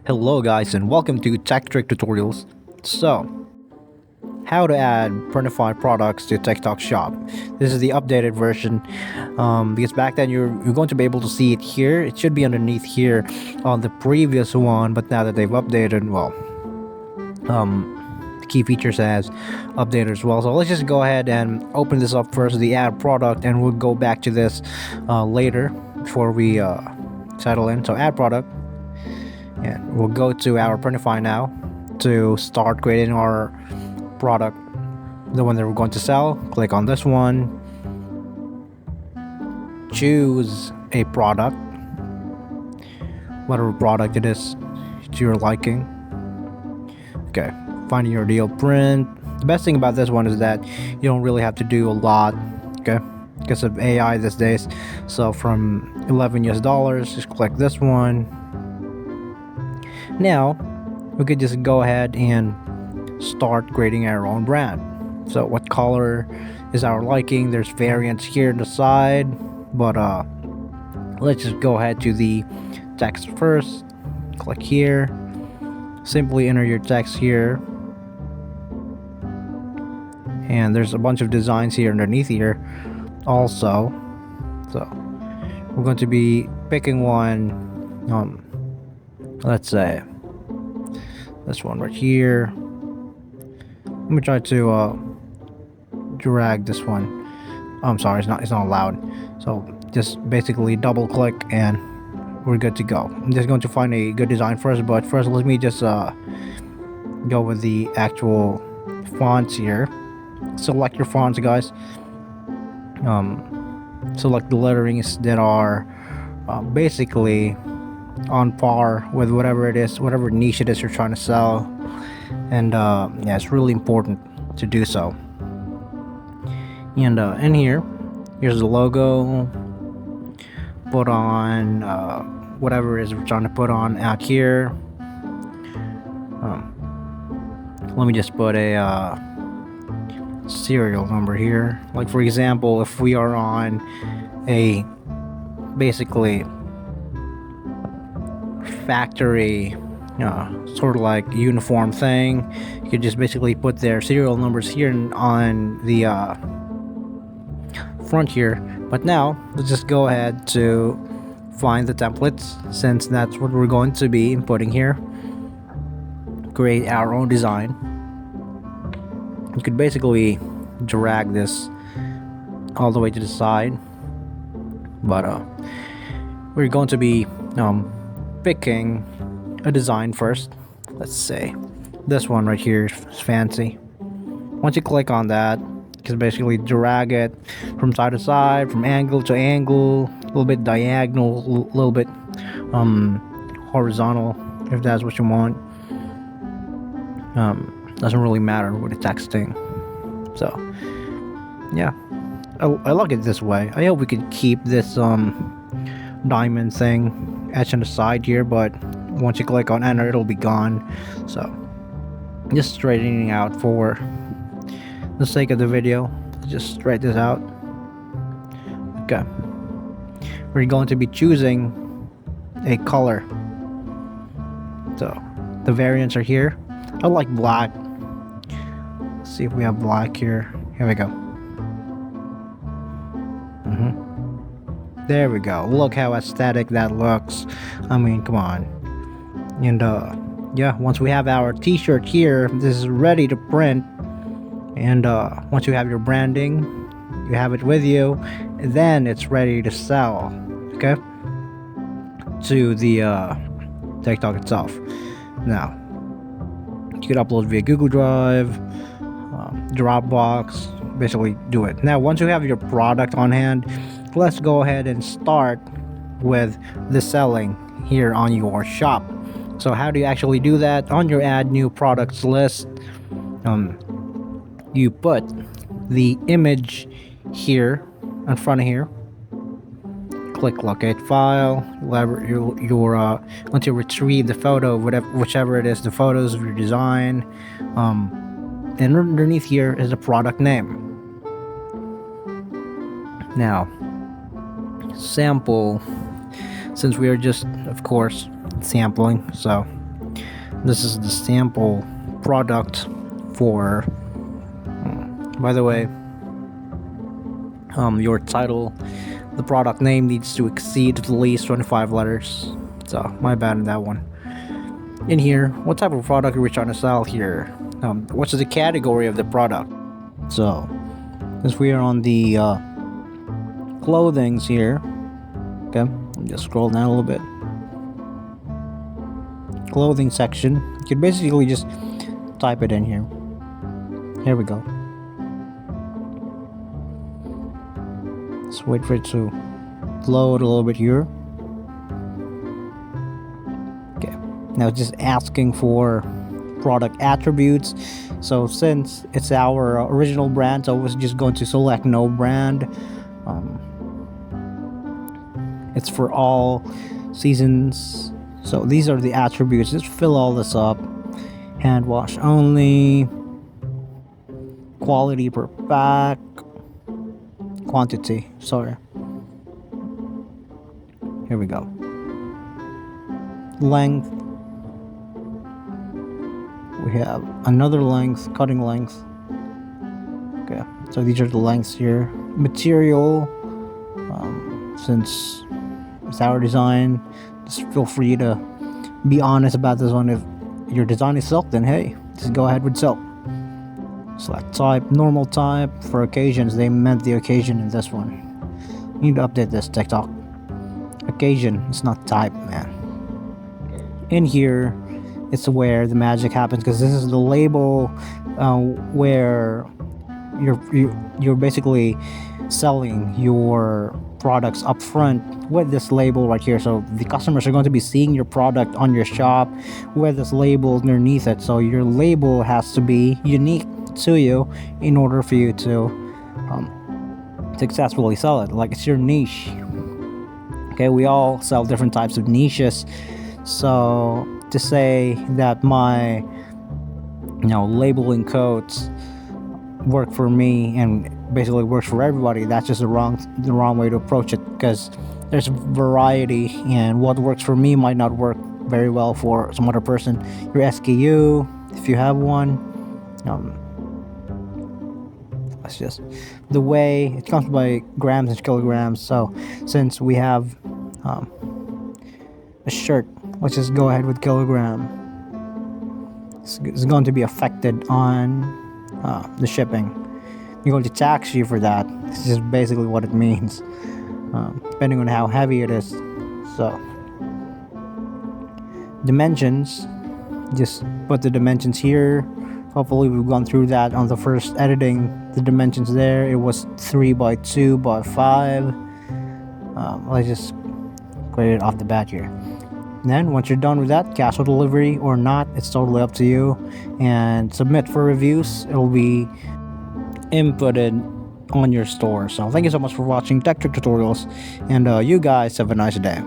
Hello guys and welcome to Tech Trick Tutorials. So, how to add Printify products to TikTok shop. This is the updated version because back then you're going to be able to see it here. It should be underneath here on the previous one, but now that they've updated, well, the key features has updated as well. So let's just go ahead and open this up first, the add product, and we'll go back to this later before we settle in. So add product. And we'll go to our Printify now to start creating our product, the one that we're going to sell. Click on this one, choose a product, whatever product it is to your liking. Okay, finding your ideal print. The best thing about this one is that you don't really have to do a lot, okay, because of AI these days. So from $11 just click this one. Now we could just go ahead and start creating our own brand. So what color is our liking? There's variants here on the side, but let's just go ahead to the text first. Click here, simply enter your text here, and there's a bunch of designs here underneath here also. So we're going to be picking one, let's say this one right here. Let me try to drag this one. I'm sorry, it's not allowed. So just basically double click and we're good to go. I'm just going to find a good design first, but first let me just go with the actual fonts here. Select your fonts, guys. Select the letterings that are basically on par with whatever it is, whatever niche it is you're trying to sell. And yeah, it's really important to do so. And in here's the logo. Put on whatever it is we're trying to put on out here. Let me just put a serial number here. Like for example, if we are on a basically factory sort of like uniform thing, you could just basically put their serial numbers here on the front here. But now let's just go ahead to find the templates, since that's what we're going to be inputting here. Create our own design. You could basically drag this all the way to the side, but we're going to be picking a design first. Let's say this one right here is fancy. Once you click on that, you can basically drag it from side to side, from angle to angle, a little bit diagonal, a little bit horizontal, if that's what you want. Doesn't really matter with the texting. So yeah, I like it this way. I hope we could keep this diamond thing etched on the side here, but once you click on enter, it'll be gone. So just straightening out for the sake of the video. Just straighten this out. Okay, we're going to be choosing a color. So the variants are here. I like black. Let's see if we have black here. Here we go. There we go. Look how aesthetic that looks. I mean, come on. And yeah, once we have our t-shirt here, this is ready to print. And once you have your branding, you have it with you, and then it's ready to sell, okay, to the TikTok itself. Now you can upload via Google Drive, Dropbox, basically do it. Now once you have your product on hand, let's go ahead and start with the selling here on your shop. So how do you actually do that? On your add new products list, you put the image here in front of here. Click locate file. You're going to retrieve the photo, whichever it is, the photos of your design. And underneath here is the product name. Now, sample, since we are just, of course, sampling, so This is the sample product for, by the way, your title, the product name needs to exceed at least 25 letters. So my bad on that one. In here, what type of product are we trying to sell here? What's the category of the product? So, since we are on the clothings here, okay, just scroll down a little bit. Clothing section. You can basically just type it in here. Here we go. Let's wait for it to load a little bit here. Okay, now it's just asking for product attributes. So since it's our original brand, so I was just going to select no brand. It's for all seasons. So these are the attributes. Just fill all this up. Hand wash only. Quality per pack. Quantity. Sorry. Here we go. Length. We have another length, cutting length. Okay, so these are the lengths here. Material. Since it's our design, just feel free to be honest about this one. If your design is silk, then hey, just go ahead with silk. Select type, normal type. For occasions, they meant the occasion in this one. You need to update this, TikTok. Occasion, it's not type, man. In here, it's where the magic happens, because this is the label where you're basically selling your products up front with this label right here. So the customers are going to be seeing your product on your shop with this label underneath it. So your label has to be unique to you in order for you to successfully sell it. Like, it's your niche. Okay, we all sell different types of niches. So to say that my labeling codes work for me and basically works for everybody, that's just the wrong way to approach it, because there's variety, and what works for me might not work very well for some other person. Your SKU, if you have one, that's just the way it comes by grams and kilograms. So since we have a shirt, let's just go ahead with kilogram. It's going to be affected on the shipping. You're going to tax you for that. This is basically what it means, depending on how heavy it is. So dimensions, just put the dimensions here. Hopefully we've gone through that on the first editing. The dimensions there, it was 3 by 2 by 5. Let's just create it off the bat here. Then once you're done with that, cash on delivery or not, it's totally up to you. And submit for reviews. It'll be inputted on your store. So thank you so much for watching Tech Trick Tutorials, and you guys have a nice day.